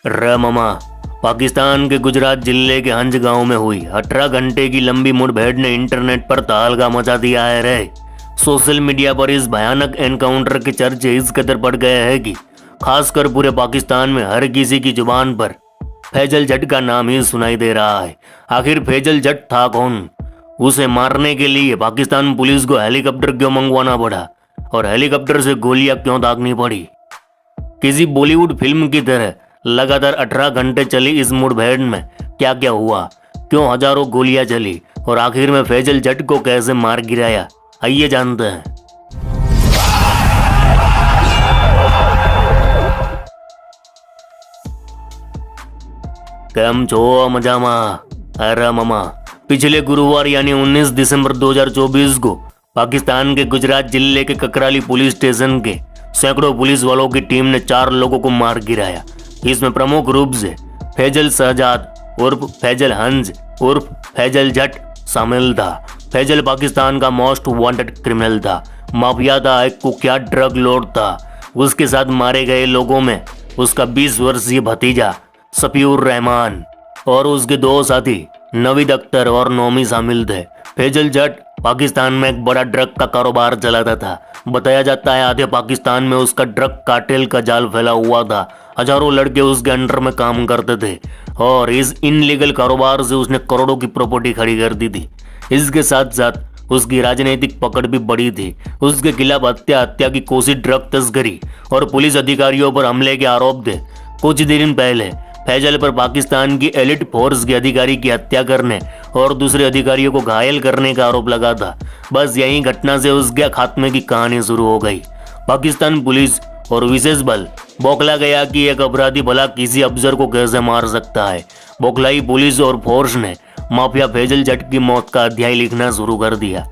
रममा पाकिस्तान के गुजरात जिले के हंज गांव में हुई 18 घंटे की लंबी मुठभेड़ ने इंटरनेट पर तहलका मचा दिया है रे। सोशल मीडिया पर इस भयानक एनकाउंटर के चर्चे इस कदर बढ़ गए हैं कि खासकर पूरे पाकिस्तान में हर किसी की जुबान पर फैजल जट का नाम ही सुनाई दे रहा है। आखिर फैजल जट था कौन? उसे मारने के लिए पाकिस्तान पुलिस को हेलीकॉप्टर क्यों मंगवाना पड़ा और हेलीकॉप्टर से गोलियां क्यों दागनी पड़ी? किसी बॉलीवुड फिल्म की तरह लगातार 18 घंटे चली इस मुठभेड़ में क्या क्या हुआ, क्यों हजारों गोलियां चली और आखिर में फैजल जट को कैसे मार गिराया, आइए जानते हैं। केम छो मजामा? अरे मामा, पिछले गुरुवार यानी 19 दिसंबर 2024 को पाकिस्तान के गुजरात जिले के ककराली पुलिस स्टेशन के सैकड़ों पुलिस वालों की टीम ने 4 लोगों को मार गिराया। इसमें प्रमुख रूप से फैजल शहजाद उर्फ फैजल हंज उर्फ फैजल जट शामिल था। फैजल पाकिस्तान का मोस्ट वांटेड क्रिमिनल था, माफिया था, एक कुख्यात ड्रग लॉर्ड था। उसके साथ मारे गए लोगों में उसका 20 वर्षीय भतीजा सफीउर रहमान और उसके 2 साथी नवीद अख्तर और नोमी शामिल थे। फैजल जट पाकिस्तान में एक बड़ा ड्रग का कारोबार चलाता था। बताया जाता है आधे पाकिस्तान में उसका ड्रग कार्टेल का जाल फैला हुआ था। हजारों लड़के उसके अंडर में काम करते थे और इस इनलीगल कारोबार से उसने करोड़ों की प्रॉपर्टी खड़ी कर दी थी। इसके साथ साथ उसकी राजनीतिक पकड़ भी बड़ी थी। उसके खिलाफ हत्या की कोशिश, ड्रग तस्करी और पुलिस अधिकारियों पर हमले के आरोप थे। कुछ दिन पहले फैजल पर पाकिस्तान की एलिट फोर्स के अधिकारी की हत्या करने और दूसरे अधिकारियों को घायल करने का आरोप लगा था। बस यही घटना से उसके खात्मे की कहानी शुरू हो गई। पाकिस्तान पुलिस और विशेष बल बौखला गया कि एक अपराधी भला किसी अफसर को कैसे मार सकता है। बौखलाई पुलिस और फोर्स ने माफिया फैजल जट की मौत का अध्याय लिखना शुरू कर दिया।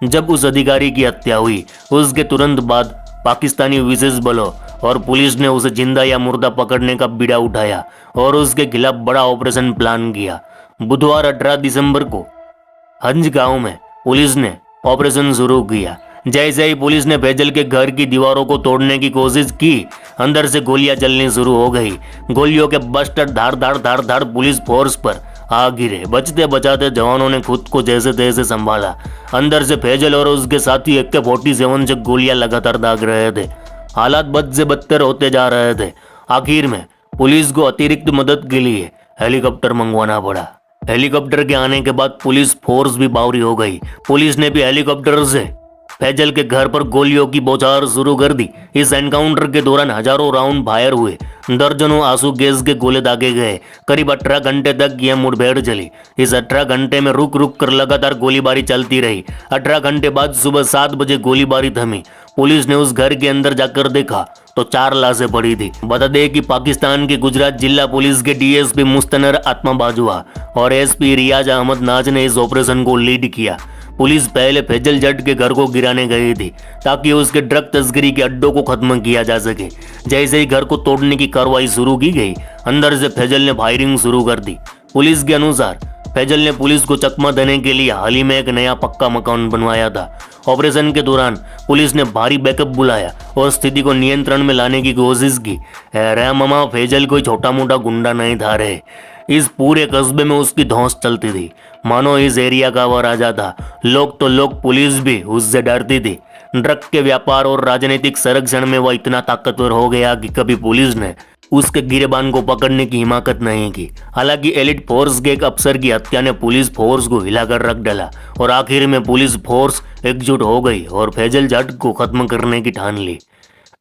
जब उस अधिकारी की हत्या हुई उसके तुरंत बाद पाकिस्तानी विशेष बलों और पुलिस ने उसे जिंदा या मुर्दा पकड़ने का बीड़ा उठाया और उसके खिलाफ बड़ा ऑपरेशन प्लान किया। बुधवार 18 दिसंबर को हंज गांव में पुलिस ने ऑपरेशन शुरू किया। जैसे ही पुलिस ने फैजल के घर की दीवारों को तोड़ने की कोशिश की, अंदर से गोलियां चलनी शुरू हो गई। गोलियों के बस्टर धार धार धार धार पुलिस फोर्स पर आ गिरे। बचते बचाते जवानों ने खुद को जैसे तैसे संभाला। अंदर से फैजल और उसके साथी AK-47 से गोलियां लगातार दाग रहे थे। हालात बद से बदतर होते जा रहे थे। आखिर में पुलिस को अतिरिक्त मदद के लिए हेलीकॉप्टर मंगवाना पड़ा। हेलीकॉप्टर के आने के बाद पुलिस फोर्स भी बावरी हो गई। पुलिस ने भी हेलीकॉप्टर से फैजल के घर पर गोलियों की बौछार शुरू कर दी। इस एनकाउंटर के दौरान हजारों राउंड फायर हुए, दर्जनों आंसू गैस के गोले दागे गए। करीब 18 घंटे तक यह मुठभेड़ चली। इस 18 घंटे में रुक रुक कर लगातार गोलीबारी चलती रही। 18 घंटे बाद सुबह 7 बजे गोलीबारी थमी। पुलिस ने उस घर के अंदर जाकर देखा तो 4 लाशें पड़ी थी। बता दें कि पाकिस्तान के गुजरात जिला पुलिस के DSP मुस्तनर आत्मा बाजवा और SP रियाज अहमद नाज ने इस ऑपरेशन को लीड किया। पुलिस पहले फैजल जट के घर को गिराने गई थी ताकि उसके ड्रग तस्करी के अड्डों को खत्म किया जा सके। जैसे ही घर को तोड़ने की कार्रवाई शुरू की गई, अंदर से फैजल ने फायरिंग शुरू कर दी। पुलिस के अनुसार फैजल ने पुलिस को चकमा देने के लिए हाल ही में एक नया पक्का मकान बनवाया था। ऑपरेशन के दौरान पुलिस ने भारी बैकअप बुलाया और स्थिति को नियंत्रण में लाने की कोशिश की। अरे मामा, फैजल कोई छोटा मोटा गुंडा नहीं था रे। इस पूरे कस्बे में उसकी धौंस चलती थी, मानो इस एरिया का वह राजा था। लोग तो लोग, पुलिस भी उससे डरती थी। ड्रग के व्यापार और राजनीतिक संरक्षण में वह इतना ताकतवर हो गया कि कभी पुलिस ने उसके गिरेबान को पकड़ने की हिम्मत नहीं की। हालांकि एलिट फोर्स के एक अफसर की हत्या ने पुलिस फोर्स को हिलाकर रख डाला और आखिर में पुलिस फोर्स एकजुट हो गई और फैजल जट को खत्म करने की ठान ली।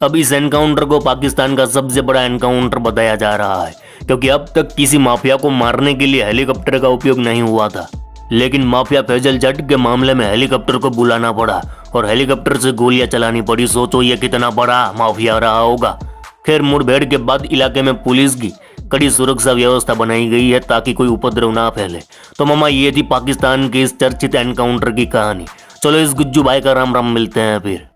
अब इस एनकाउंटर को पाकिस्तान का सबसे बड़ा एनकाउंटर बताया जा रहा है, क्योंकि अब तक किसी माफिया को मारने के लिए हेलीकॉप्टर का उपयोग नहीं हुआ था। लेकिन माफिया फैजल जट के मामले में हेलीकॉप्टर को बुलाना पड़ा और हेलीकॉप्टर से गोलियां चलानी पड़ी। सोचो ये कितना बड़ा माफिया रहा होगा। खैर, मुठभेड़ के बाद इलाके में पुलिस की कड़ी सुरक्षा व्यवस्था बनाई गई है ताकि कोई उपद्रव ना फैले। तो मामा, ये थी पाकिस्तान के इस चर्चित एनकाउंटर की कहानी। चलो इस गुज्जू भाई का राम राम, मिलते हैं फिर।